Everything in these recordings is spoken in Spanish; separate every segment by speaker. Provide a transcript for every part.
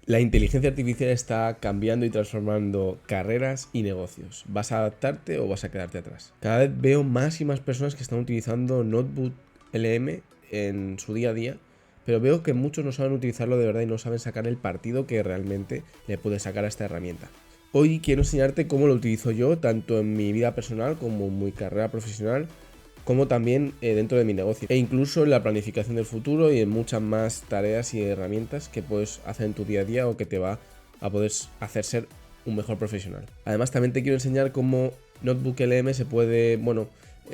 Speaker 1: La inteligencia artificial está cambiando y transformando carreras y negocios. ¿Vas a adaptarte o vas a quedarte atrás? Cada vez veo más y más personas que están utilizando Notebook LM en su día a día, pero veo que muchos no saben utilizarlo de verdad y no saben sacar el partido que realmente le puede sacar a esta herramienta. Hoy quiero enseñarte cómo lo utilizo yo, tanto en mi vida personal como en mi carrera profesional, como también dentro de mi negocio, e incluso en la planificación del futuro y en muchas más tareas y herramientas que puedes hacer en tu día a día o que te va a poder hacer ser un mejor profesional. Además, también te quiero enseñar cómo Notebook LM se puede,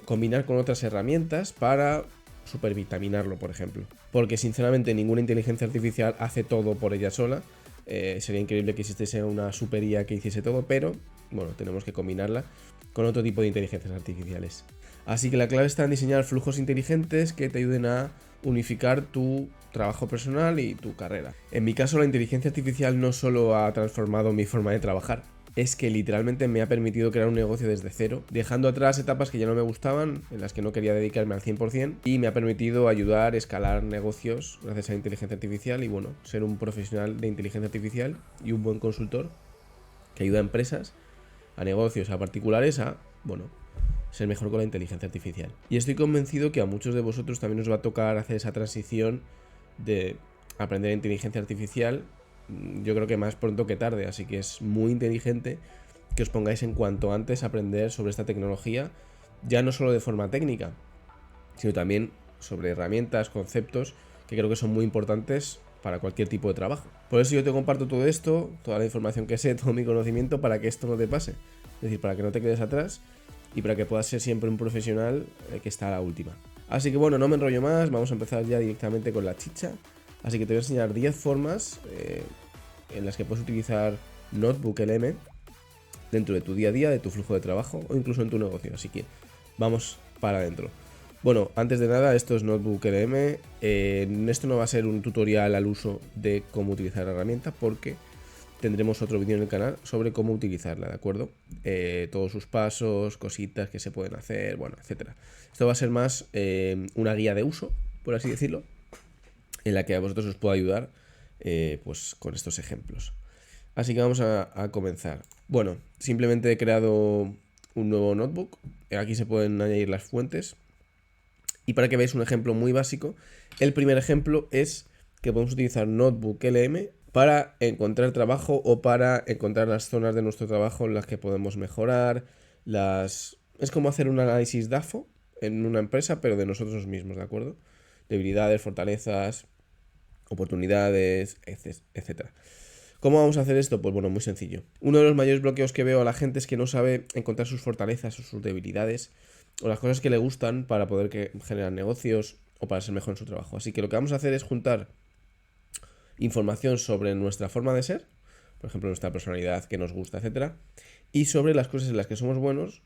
Speaker 1: combinar con otras herramientas para supervitaminarlo, por ejemplo. Porque sinceramente ninguna inteligencia artificial hace todo por ella sola. Sería increíble que existiese una super IA que hiciese todo, pero bueno, tenemos que combinarla con otro tipo de inteligencias artificiales. Así que la clave está en diseñar flujos inteligentes que te ayuden a unificar tu trabajo personal y tu carrera. En mi caso, la inteligencia artificial no solo ha transformado mi forma de trabajar, es que literalmente me ha permitido crear un negocio desde cero, dejando atrás etapas que ya no me gustaban, en las que no quería dedicarme al 100%, y me ha permitido ayudar a escalar negocios gracias a la inteligencia artificial y bueno, ser un profesional de inteligencia artificial y un buen consultor que ayuda a empresas, a negocios, a particulares a, ser mejor con la inteligencia artificial. Y estoy convencido que a muchos de vosotros también os va a tocar hacer esa transición de aprender inteligencia artificial. Yo creo que más pronto que tarde, así que es muy inteligente que os pongáis en cuanto antes a aprender sobre esta tecnología, ya no solo de forma técnica, sino también sobre herramientas, conceptos que creo que son muy importantes para cualquier tipo de trabajo. Por eso yo te comparto todo esto, toda la información que sé, todo mi conocimiento para que esto no te pase. Es decir, para que no te quedes atrás y para que puedas ser siempre un profesional que está a la última. Así que bueno, no me enrollo más, vamos a empezar ya directamente con la chicha. Así que te voy a enseñar 10 formas en las que puedes utilizar Notebook LM dentro de tu día a día, de tu flujo de trabajo o incluso en tu negocio. Así que vamos para adentro. Bueno, antes de nada, esto es Notebook LM. Esto no va a ser un tutorial al uso de cómo utilizar la herramienta porque tendremos otro vídeo en el canal sobre cómo utilizarla, ¿de acuerdo? Todos sus pasos, cositas que se pueden hacer, bueno, etcétera. Esto va a ser más una guía de uso, por así decirlo, en la que a vosotros os puedo ayudar pues con estos ejemplos. Así que vamos a comenzar. Bueno, simplemente he creado un nuevo notebook. Aquí se pueden añadir las fuentes. Y para que veáis un ejemplo muy básico, el primer ejemplo es que podemos utilizar Notebook LM para encontrar trabajo o para encontrar las zonas de nuestro trabajo en las que podemos mejorar. Es como hacer un análisis DAFO en una empresa, pero de nosotros mismos, ¿de acuerdo? Debilidades, fortalezas, oportunidades, etcétera. ¿Cómo vamos a hacer esto? Pues bueno, muy sencillo. Uno de los mayores bloqueos que veo a la gente es que no sabe encontrar sus fortalezas o sus debilidades o las cosas que le gustan para poder generar negocios o para ser mejor en su trabajo. Así que lo que vamos a hacer es juntar información sobre nuestra forma de ser, por ejemplo, nuestra personalidad, qué nos gusta, etcétera, y sobre las cosas en las que somos buenos,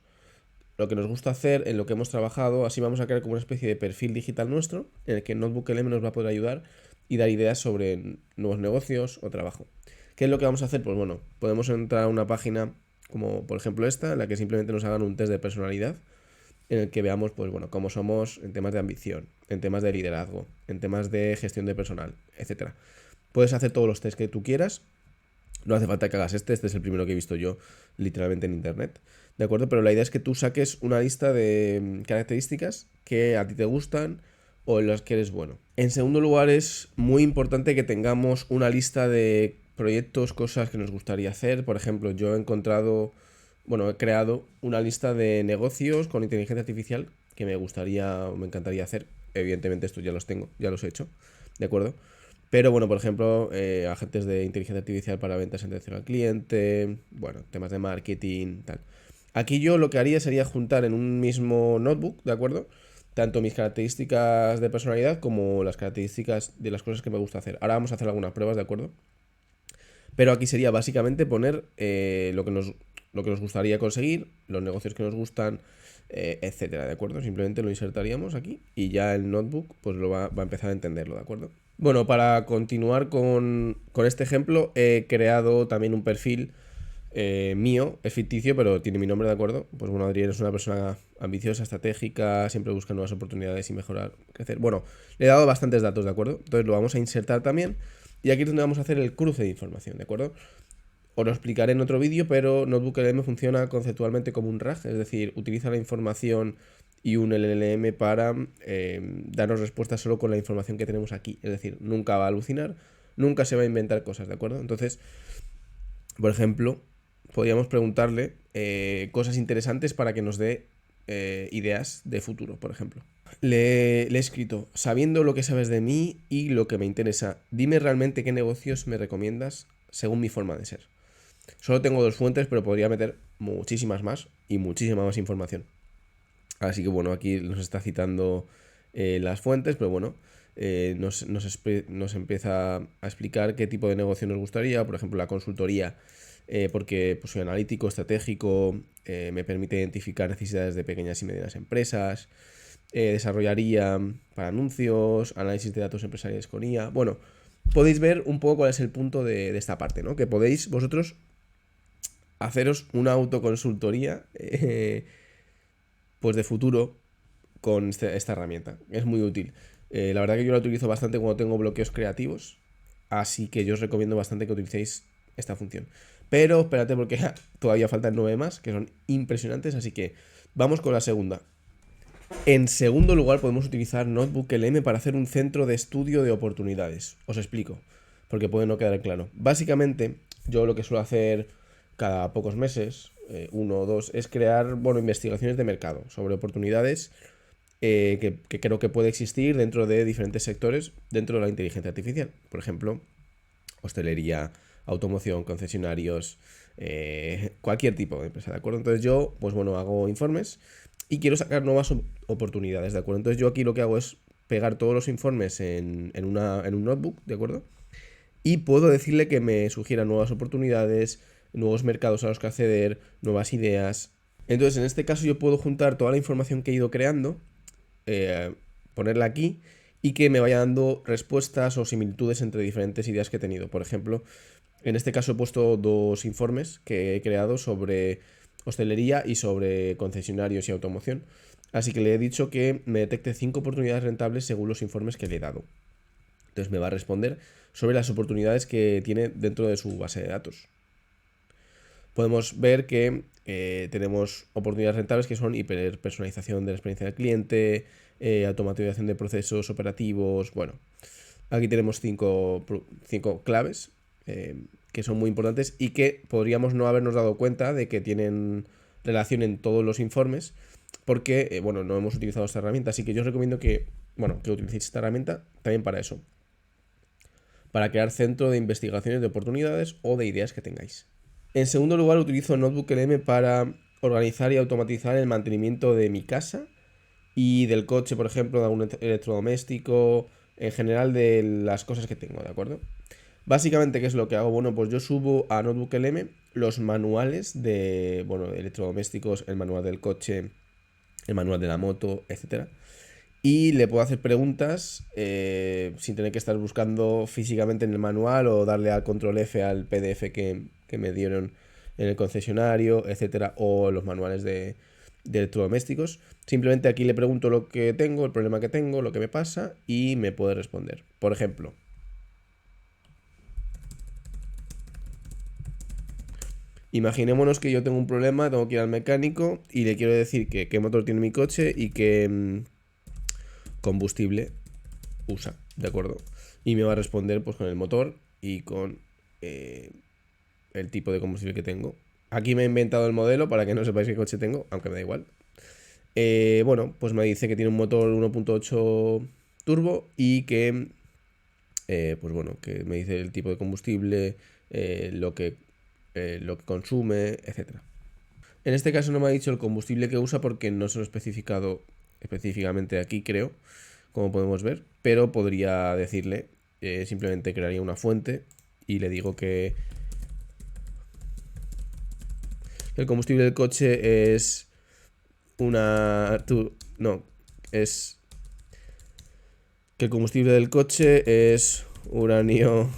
Speaker 1: lo que nos gusta hacer, en lo que hemos trabajado. Así vamos a crear como una especie de perfil digital nuestro en el que Notebook LM nos va a poder ayudar y dar ideas sobre nuevos negocios o trabajo. ¿Qué es lo que vamos a hacer? Pues bueno, podemos entrar a una página como por ejemplo esta, en la que simplemente nos hagan un test de personalidad, en el que veamos pues bueno, cómo somos en temas de ambición, en temas de liderazgo, en temas de gestión de personal, etcétera. Puedes hacer todos los tests que tú quieras. No hace falta que hagas este es el primero que he visto yo literalmente en internet, ¿de acuerdo? Pero la idea es que tú saques una lista de características que a ti te gustan o en las que eres bueno. En segundo lugar, es muy importante que tengamos una lista de proyectos, cosas que nos gustaría hacer. Por ejemplo, yo he creado una lista de negocios con inteligencia artificial que me gustaría o me encantaría hacer. Evidentemente estos ya los tengo, ya los he hecho, ¿de acuerdo? Pero bueno, por ejemplo, agentes de inteligencia artificial para ventas en atención al cliente, bueno, temas de marketing, tal. Aquí yo lo que haría sería juntar en un mismo notebook, ¿de acuerdo? Tanto mis características de personalidad como las características de las cosas que me gusta hacer. Ahora vamos a hacer algunas pruebas, ¿de acuerdo? Pero aquí sería básicamente poner lo que nos gustaría conseguir, los negocios que nos gustan, etcétera, ¿de acuerdo? Simplemente lo insertaríamos aquí y ya el notebook pues va a empezar a entenderlo, ¿de acuerdo? Bueno, para continuar con este ejemplo, he creado también un perfil mío, es ficticio, pero tiene mi nombre, ¿de acuerdo? Pues bueno, Adrián es una persona ambiciosa, estratégica, siempre busca nuevas oportunidades y mejorar, crecer. Bueno, le he dado bastantes datos, ¿de acuerdo? Entonces lo vamos a insertar también Y aquí es donde vamos a hacer el cruce de información, ¿de acuerdo? Os lo explicaré en otro vídeo, pero NotebookLM funciona conceptualmente como un RAG, es decir, utiliza la información y un LLM para darnos respuestas solo con la información que tenemos aquí. Es decir, nunca va a alucinar, nunca se va a inventar cosas, ¿de acuerdo? Entonces, por ejemplo, podríamos preguntarle cosas interesantes para que nos dé ideas de futuro, por ejemplo. Le he escrito, sabiendo lo que sabes de mí y lo que me interesa, dime realmente qué negocios me recomiendas según mi forma de ser. Solo tengo 2 fuentes, pero podría meter muchísimas más y muchísima más información. Así que bueno, aquí nos está citando las fuentes, pero bueno, nos empieza a explicar qué tipo de negocio nos gustaría. Por ejemplo, la consultoría, porque pues, soy analítico, estratégico, me permite identificar necesidades de pequeñas y medianas empresas. Desarrollaría para anuncios, análisis de datos empresariales con IA. Bueno, podéis ver un poco cuál es el punto de esta parte, ¿no? Que podéis vosotros haceros una autoconsultoría pues de futuro con esta herramienta. Es muy útil. La verdad que yo la utilizo bastante cuando tengo bloqueos creativos, así que yo os recomiendo bastante que utilicéis esta función. Pero espérate porque todavía faltan 9 más, que son impresionantes, así que vamos con la segunda. En segundo lugar podemos utilizar NotebookLM para hacer un centro de estudio de oportunidades. Os explico, porque puede no quedar claro. Básicamente, yo lo que suelo hacer cada pocos meses, 1 o 2, es crear, bueno, investigaciones de mercado sobre oportunidades que creo que puede existir dentro de diferentes sectores dentro de la inteligencia artificial. Por ejemplo, hostelería, automoción, concesionarios, cualquier tipo de empresa, ¿de acuerdo? Entonces yo, pues bueno, hago informes y quiero sacar nuevas oportunidades, ¿de acuerdo? Entonces yo aquí lo que hago es pegar todos los informes en un notebook, ¿de acuerdo? Y puedo decirle que me sugiera nuevas oportunidades, nuevos mercados a los que acceder, nuevas ideas. Entonces en este caso yo puedo juntar toda la información que he ido creando, ponerla aquí y que me vaya dando respuestas o similitudes entre diferentes ideas que he tenido. Por ejemplo, en este caso he puesto 2 informes que he creado sobre hostelería y sobre concesionarios y automoción. Así que le he dicho que me detecte 5 oportunidades rentables según los informes que le he dado. Entonces me va a responder sobre las oportunidades que tiene dentro de su base de datos. Podemos ver que tenemos oportunidades rentables que son hiperpersonalización de la experiencia del cliente, automatización de procesos operativos. Bueno, aquí tenemos 5 claves que son muy importantes y que podríamos no habernos dado cuenta de que tienen relación en todos los informes porque, bueno, no hemos utilizado esta herramienta. Así que yo os recomiendo que, bueno, que utilicéis esta herramienta también para eso. Para crear centro de investigaciones de oportunidades o de ideas que tengáis. En segundo lugar, utilizo NotebookLM para organizar y automatizar el mantenimiento de mi casa y del coche, por ejemplo, de algún electrodoméstico, en general de las cosas que tengo, ¿de acuerdo? Básicamente, ¿qué es lo que hago? Bueno, pues yo subo a NotebookLM los manuales de, bueno, de electrodomésticos, el manual del coche, el manual de la moto, etcétera. Y le puedo hacer preguntas sin tener que estar buscando físicamente en el manual o darle al control F al PDF que me dieron en el concesionario, etcétera, o los manuales de electrodomésticos. Simplemente aquí le pregunto lo que tengo, el problema que tengo, lo que me pasa y me puede responder. Por ejemplo, imaginémonos que yo tengo un problema, tengo que ir al mecánico y le quiero decir que qué motor tiene mi coche y qué combustible usa, ¿de acuerdo? Y me va a responder pues con el motor y con el tipo de combustible que tengo. Aquí me he inventado el modelo para que no sepáis qué coche tengo, aunque me da igual. Bueno, pues me dice que tiene un motor 1.8 turbo y que, pues bueno, que me dice el tipo de combustible, lo que consume, etcétera. En este caso no me ha dicho el combustible que usa porque no se lo he especificado específicamente aquí, creo, como podemos ver, pero podría decirle, simplemente crearía una fuente y le digo que el combustible del coche es no, es que el combustible del coche es uranio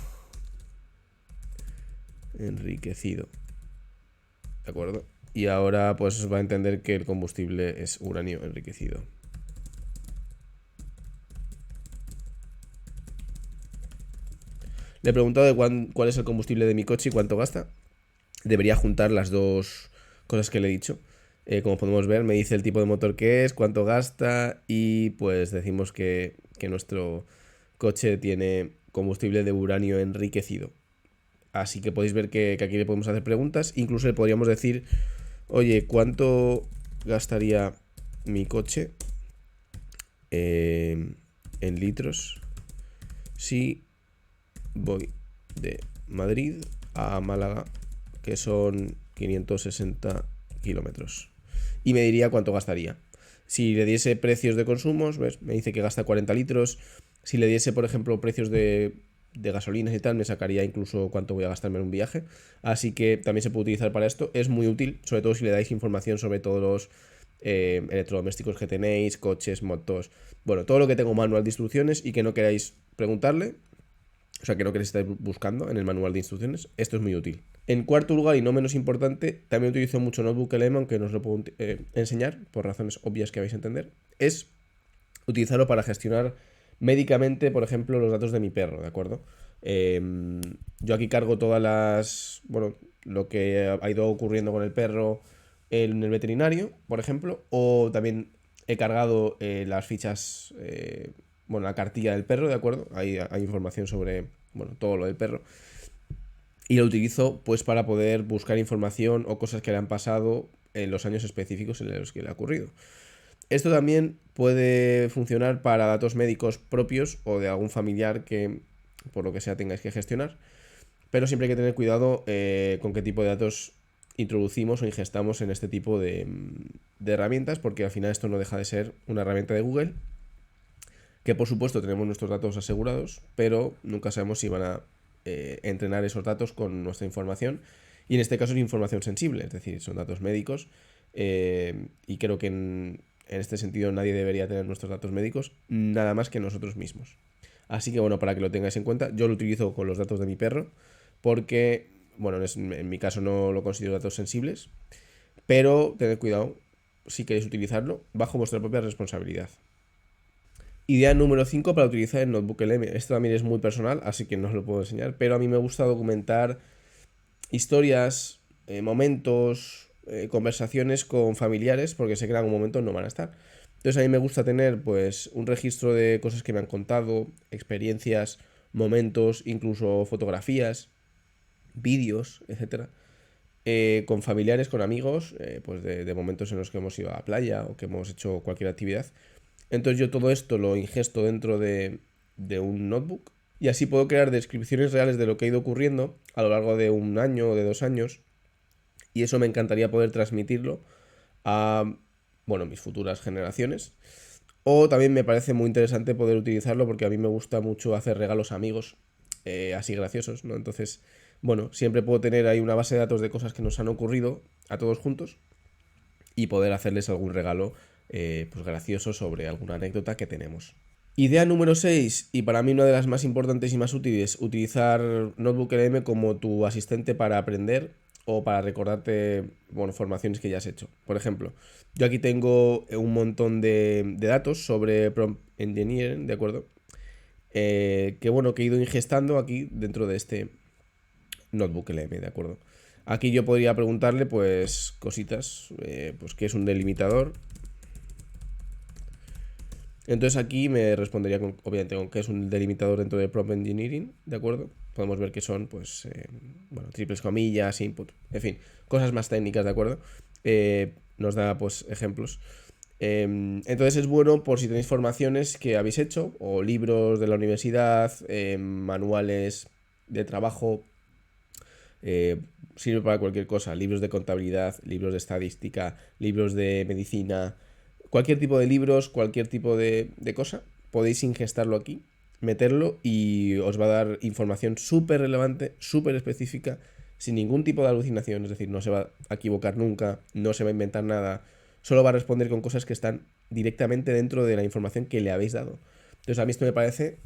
Speaker 1: enriquecido, ¿de acuerdo? Y ahora pues va a entender que el combustible es uranio enriquecido. Le he preguntado de cuál es el combustible de mi coche y cuánto gasta. Debería juntar las dos cosas que le he dicho. Como podemos ver, me dice el tipo de motor que es, cuánto gasta y pues decimos que nuestro coche tiene combustible de uranio enriquecido. Así que podéis ver que aquí le podemos hacer preguntas. Incluso le podríamos decir, oye, ¿cuánto gastaría mi coche en litros si voy de Madrid a Málaga, que son 560 kilómetros? Y me diría cuánto gastaría. Si le diese precios de consumos, ¿ves? Me dice que gasta 40 litros. Si le diese, por ejemplo, precios de gasolinas y tal, me sacaría incluso cuánto voy a gastarme en un viaje. Así que también se puede utilizar para esto. Es muy útil, sobre todo si le dais información sobre todos los electrodomésticos que tenéis, coches, motos. Bueno, todo lo que tengo manual de instrucciones y que no queráis preguntarle, o sea, que no queréis estar buscando en el manual de instrucciones, esto es muy útil. En cuarto lugar, y no menos importante, también utilizo mucho Notebook LM, aunque no os lo puedo enseñar, por razones obvias que vais a entender, es utilizarlo para gestionar médicamente, por ejemplo, los datos de mi perro, ¿de acuerdo? Yo aquí cargo todas las, bueno, lo que ha ido ocurriendo con el perro en el veterinario, por ejemplo, o también he cargado las fichas, bueno, la cartilla del perro, ¿de acuerdo? Hay información sobre, bueno, todo lo del perro. Y lo utilizo pues para poder buscar información o cosas que le han pasado en los años específicos en los que le ha ocurrido. Esto también puede funcionar para datos médicos propios o de algún familiar que por lo que sea tengáis que gestionar, pero siempre hay que tener cuidado con qué tipo de datos introducimos o ingestamos en este tipo de herramientas, porque al final esto no deja de ser una herramienta de Google, que por supuesto tenemos nuestros datos asegurados, pero nunca sabemos si van a entrenar esos datos con nuestra información, y en este caso es información sensible, es decir, son datos médicos, y creo que en este sentido nadie debería tener nuestros datos médicos nada más que nosotros mismos. Así que bueno, para que lo tengáis en cuenta, yo lo utilizo con los datos de mi perro porque, bueno, en mi caso no lo considero datos sensibles, pero tened cuidado si queréis utilizarlo bajo vuestra propia responsabilidad. Idea número 5 para utilizar el Notebook LM. Esto también es muy personal, así que no os lo puedo enseñar, pero a mí me gusta documentar historias, momentos, conversaciones con familiares, porque sé que en algún momento no van a estar. Entonces a mí me gusta tener pues un registro de cosas que me han contado, experiencias, momentos, incluso fotografías, vídeos, etcétera, con familiares, con amigos, pues de momentos en los que hemos ido a la playa o que hemos hecho cualquier actividad. Entonces yo todo esto lo ingesto dentro de un notebook y así puedo crear descripciones reales de lo que ha ido ocurriendo a lo largo de un año o de 2 años, y eso me encantaría poder transmitirlo a, bueno, mis futuras generaciones. O también me parece muy interesante poder utilizarlo porque a mí me gusta mucho hacer regalos a amigos, así graciosos, ¿no? Entonces, bueno, siempre puedo tener ahí una base de datos de cosas que nos han ocurrido a todos juntos y poder hacerles algún regalo pues gracioso sobre alguna anécdota que tenemos. Idea número 6, y para mí una de las más importantes y más útiles, utilizar Notebook LM como tu asistente para aprender o para recordarte, bueno, formaciones que ya has hecho. Por ejemplo, yo aquí tengo un montón de datos sobre prompt engineering, ¿de acuerdo? Que bueno, que he ido ingestando aquí dentro de este Notebook LM, ¿de acuerdo? Aquí yo podría preguntarle pues cositas, pues qué es un delimitador. Entonces aquí me respondería obviamente con qué es un delimitador dentro de prompt engineering, ¿de acuerdo? Podemos ver que son pues, bueno, triples comillas, input, en fin, cosas más técnicas, ¿de acuerdo? Nos da pues ejemplos. Entonces es bueno por si tenéis formaciones que habéis hecho o libros de la universidad, manuales de trabajo, sirve para cualquier cosa, libros de contabilidad, libros de estadística, libros de medicina, cualquier tipo de libros, cualquier tipo de cosa, podéis ingestarlo aquí, meterlo y os va a dar información súper relevante, súper específica, sin ningún tipo de alucinación, es decir, no se va a equivocar nunca, no se va a inventar nada, solo va a responder con cosas que están directamente dentro de la información que le habéis dado. Entonces a mí esto me parece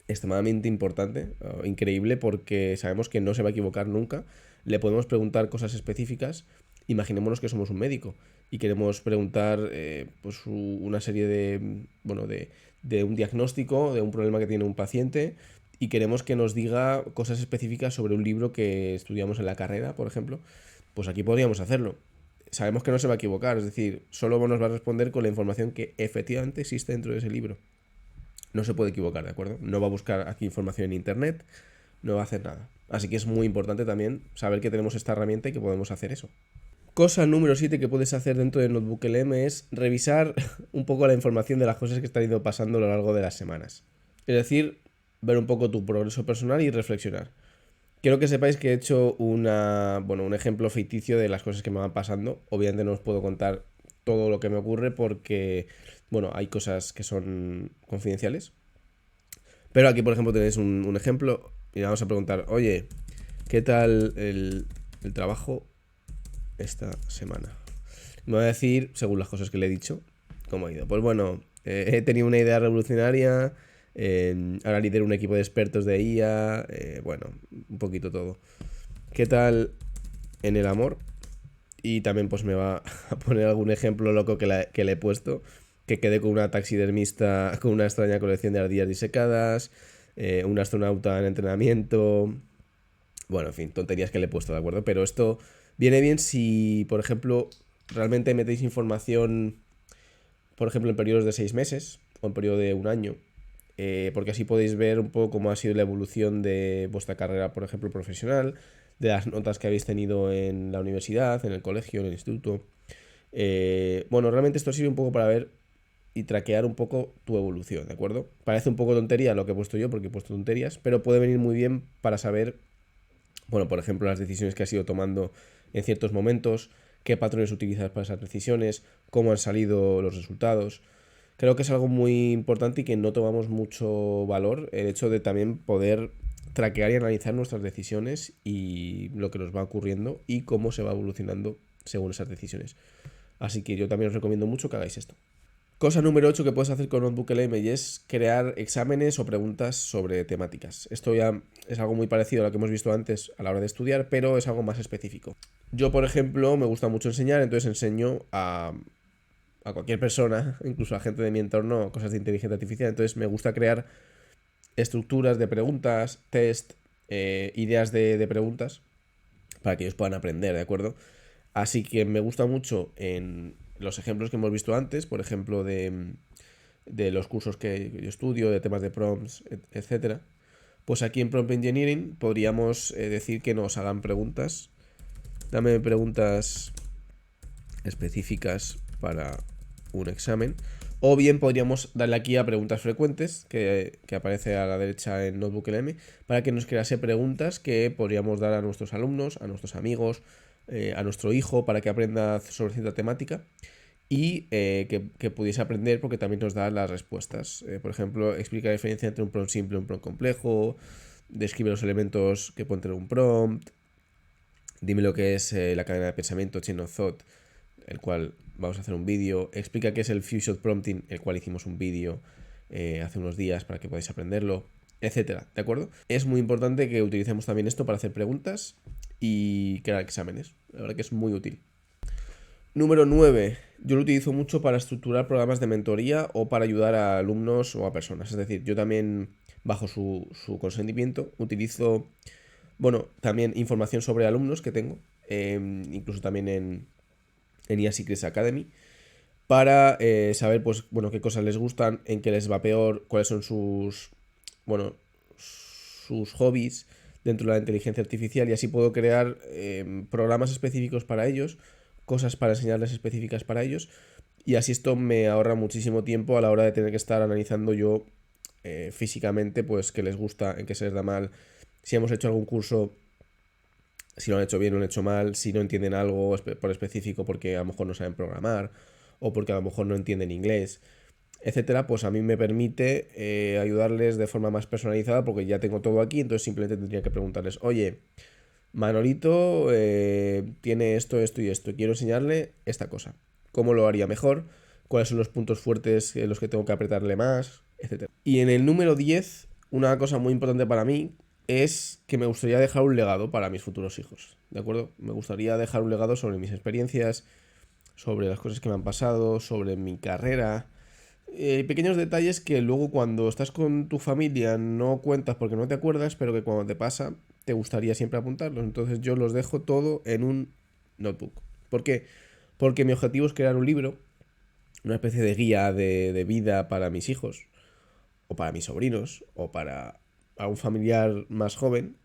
Speaker 1: extremadamente importante, increíble, porque sabemos que no se va a equivocar nunca. Le podemos preguntar cosas específicas. Imaginémonos que somos un médico y queremos preguntar pues una serie de, bueno, de un diagnóstico, de un problema que tiene un paciente, y queremos que nos diga cosas específicas sobre un libro que estudiamos en la carrera, por ejemplo, pues aquí podríamos hacerlo. Sabemos que no se va a equivocar, es decir, solo nos va a responder con la información que efectivamente existe dentro de ese libro. No se puede equivocar, ¿de acuerdo? No va a buscar aquí información en internet, no va a hacer nada. Así que es muy importante también saber que tenemos esta herramienta y que podemos hacer eso. Cosa número 7 que puedes hacer dentro de Notebook LM es revisar un poco la información de las cosas que están ido pasando a lo largo de las semanas. Es decir, ver un poco tu progreso personal y reflexionar. Quiero que sepáis que he hecho un ejemplo ficticio de las cosas que me van pasando. Obviamente no os puedo contar todo lo que me ocurre porque, hay cosas que son confidenciales. Pero aquí, por ejemplo, tenéis un ejemplo y vamos a preguntar, oye, ¿qué tal el trabajo esta semana? Me voy a decir, según las cosas que le he dicho, cómo ha ido. Pues bueno, he tenido una idea revolucionaria, ahora lidero un equipo de expertos de IA, un poquito todo. ¿Qué tal en el amor? Y también pues me va a poner algún ejemplo loco que le he puesto, que quedé con una taxidermista con una extraña colección de ardillas disecadas, un astronauta en entrenamiento, bueno, en fin, tonterías que le he puesto, ¿de acuerdo? Pero esto viene bien si, por ejemplo, realmente metéis información, por ejemplo, en periodos de 6 meses o en periodo de un año, porque así podéis ver un poco cómo ha sido la evolución de vuestra carrera, por ejemplo, profesional, de las notas que habéis tenido en la universidad, en el colegio, en el instituto. Realmente esto sirve un poco para ver y traquear un poco tu evolución, ¿de acuerdo? Parece un poco tontería lo que he puesto yo, porque he puesto tonterías, pero puede venir muy bien para saber, por ejemplo, las decisiones que has ido tomando en ciertos momentos, qué patrones utilizas para esas decisiones, cómo han salido los resultados. Creo que es algo muy importante y que no tomamos mucho valor el hecho de también poder traquear y analizar nuestras decisiones y lo que nos va ocurriendo y cómo se va evolucionando según esas decisiones. Así que yo también os recomiendo mucho que hagáis esto. Cosa número 8 que puedes hacer con Notebook LM y es crear exámenes o preguntas sobre temáticas. Esto ya es algo muy parecido a lo que hemos visto antes a la hora de estudiar, pero es algo más específico. Yo, por ejemplo, me gusta mucho enseñar, entonces enseño a cualquier persona, incluso a gente de mi entorno, cosas de inteligencia artificial. Entonces me gusta crear estructuras de preguntas, test, ideas de preguntas para que ellos puedan aprender, ¿de acuerdo? Así que me gusta mucho en los ejemplos que hemos visto antes, por ejemplo, de los cursos que yo estudio, de temas de prompts, etcétera. Pues aquí en Prompt Engineering podríamos decir que nos hagan preguntas. Dame preguntas específicas para un examen. O bien podríamos darle aquí a preguntas frecuentes, que aparece a la derecha en Notebook LM, para que nos crease preguntas que podríamos dar a nuestros alumnos, a nuestros amigos, a nuestro hijo, para que aprenda sobre cierta temática y que pudiese aprender porque también nos da las respuestas. Por ejemplo, explica la diferencia entre un prompt simple y un prompt complejo, describe los elementos que pueden tener un prompt, dime lo que es la cadena de pensamiento, chain of thought, el cual vamos a hacer un vídeo, explica qué es el few-shot prompting, el cual hicimos un vídeo hace unos días para que podáis aprenderlo, etcétera, ¿de acuerdo? Es muy importante que utilicemos también esto para hacer preguntas y crear exámenes, la verdad que es muy útil. Número 9. Yo lo utilizo mucho para estructurar programas de mentoría o para ayudar a alumnos o a personas. Es decir, yo también, bajo su consentimiento, utilizo, también información sobre alumnos que tengo, incluso también en IA Secrets Academy, para saber, pues, qué cosas les gustan, en qué les va peor, cuáles son sus hobbies dentro de la inteligencia artificial, y así puedo crear programas específicos para ellos, cosas para enseñarles específicas para ellos, y así esto me ahorra muchísimo tiempo a la hora de tener que estar analizando yo físicamente, pues, qué les gusta, en qué se les da mal, si hemos hecho algún curso, si lo han hecho bien o lo han hecho mal, si no entienden algo por específico porque a lo mejor no saben programar o porque a lo mejor no entienden inglés, etcétera, pues a mí me permite ayudarles de forma más personalizada porque ya tengo todo aquí, entonces simplemente tendría que preguntarles, oye, Manolito tiene esto, esto y esto, quiero enseñarle esta cosa, ¿cómo lo haría mejor? ¿Cuáles son los puntos fuertes en los que tengo que apretarle más? Etcétera. Y en el número 10, una cosa muy importante para mí es que me gustaría dejar un legado para mis futuros hijos, ¿de acuerdo? Me gustaría dejar un legado sobre mis experiencias, sobre las cosas que me han pasado, sobre mi carrera, Pequeños detalles que luego cuando estás con tu familia no cuentas porque no te acuerdas, pero que cuando te pasa te gustaría siempre apuntarlos. Entonces yo los dejo todo en un notebook. ¿Por qué? Porque mi objetivo es crear un libro, una especie de guía de vida para mis hijos, o para mis sobrinos, o para algún familiar más joven,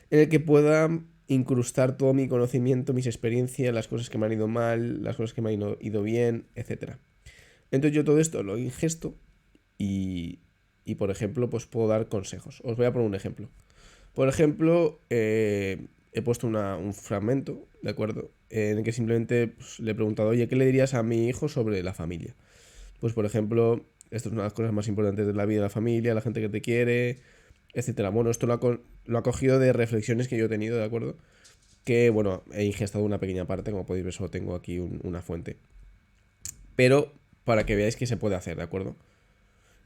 Speaker 1: en el que pueda incrustar todo mi conocimiento, mis experiencias, las cosas que me han ido mal, las cosas que me han ido bien, etcétera. Entonces yo todo esto lo ingesto y, por ejemplo, pues puedo dar consejos. Os voy a poner un ejemplo. Por ejemplo, he puesto un fragmento, ¿de acuerdo? En el que simplemente pues, le he preguntado, oye, ¿qué le dirías a mi hijo sobre la familia? Pues, por ejemplo, esto es una de las cosas más importantes de la vida, la familia, la gente que te quiere, etcétera. Bueno, esto lo ha cogido de reflexiones que yo he tenido, ¿de acuerdo? Que, bueno, he ingestado una pequeña parte, como podéis ver, solo tengo aquí una fuente. Pero para que veáis que se puede hacer, ¿de acuerdo?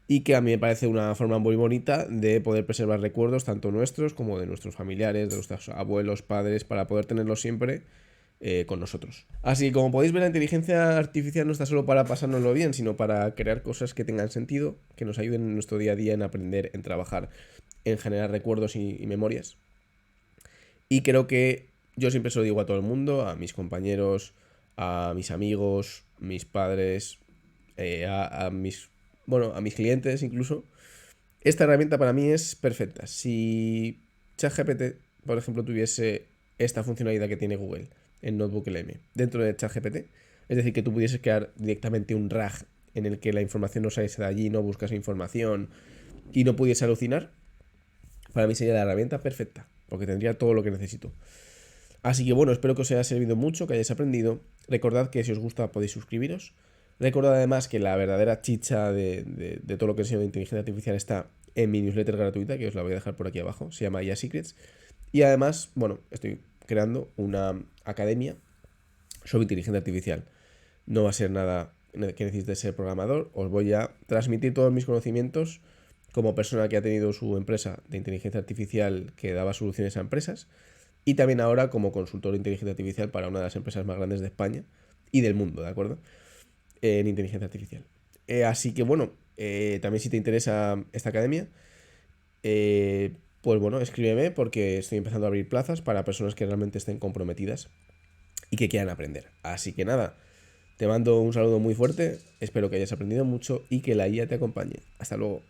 Speaker 1: Y que a mí me parece una forma muy bonita de poder preservar recuerdos, tanto nuestros como de nuestros familiares, de nuestros abuelos, padres, para poder tenerlos siempre con nosotros. Así que como podéis ver, la inteligencia artificial no está solo para pasárnoslo bien, sino para crear cosas que tengan sentido, que nos ayuden en nuestro día a día, en aprender, en trabajar, en generar recuerdos y memorias. Y creo que yo siempre se lo digo a todo el mundo, a mis compañeros, a mis amigos, mis padres, a mis, bueno, a mis clientes incluso. Esta herramienta para mí es perfecta. Si ChatGPT, por ejemplo, tuviese esta funcionalidad que tiene Google en Notebook LM dentro de ChatGPT, es decir, que tú pudieses crear directamente un RAG en el que la información no saliese de allí, no buscas información y no pudiese alucinar, para mí sería la herramienta perfecta, porque tendría todo lo que necesito. Así que bueno, espero que os haya servido mucho, que hayáis aprendido. Recordad que si os gusta podéis suscribiros. Recordad además que la verdadera chicha de todo lo que enseño de inteligencia artificial está en mi newsletter gratuita, que os la voy a dejar por aquí abajo. Se llama IA Secrets. Y además, bueno, estoy creando una academia sobre inteligencia artificial. No va a ser nada que necesite ser programador. Os voy a transmitir todos mis conocimientos como persona que ha tenido su empresa de inteligencia artificial que daba soluciones a empresas y también ahora como consultor de inteligencia artificial para una de las empresas más grandes de España y del mundo, ¿de acuerdo? En inteligencia artificial. Así que bueno, también si te interesa esta academia, pues bueno, escríbeme porque estoy empezando a abrir plazas para personas que realmente estén comprometidas y que quieran aprender. Así que nada, te mando un saludo muy fuerte, espero que hayas aprendido mucho y que la IA te acompañe. Hasta luego.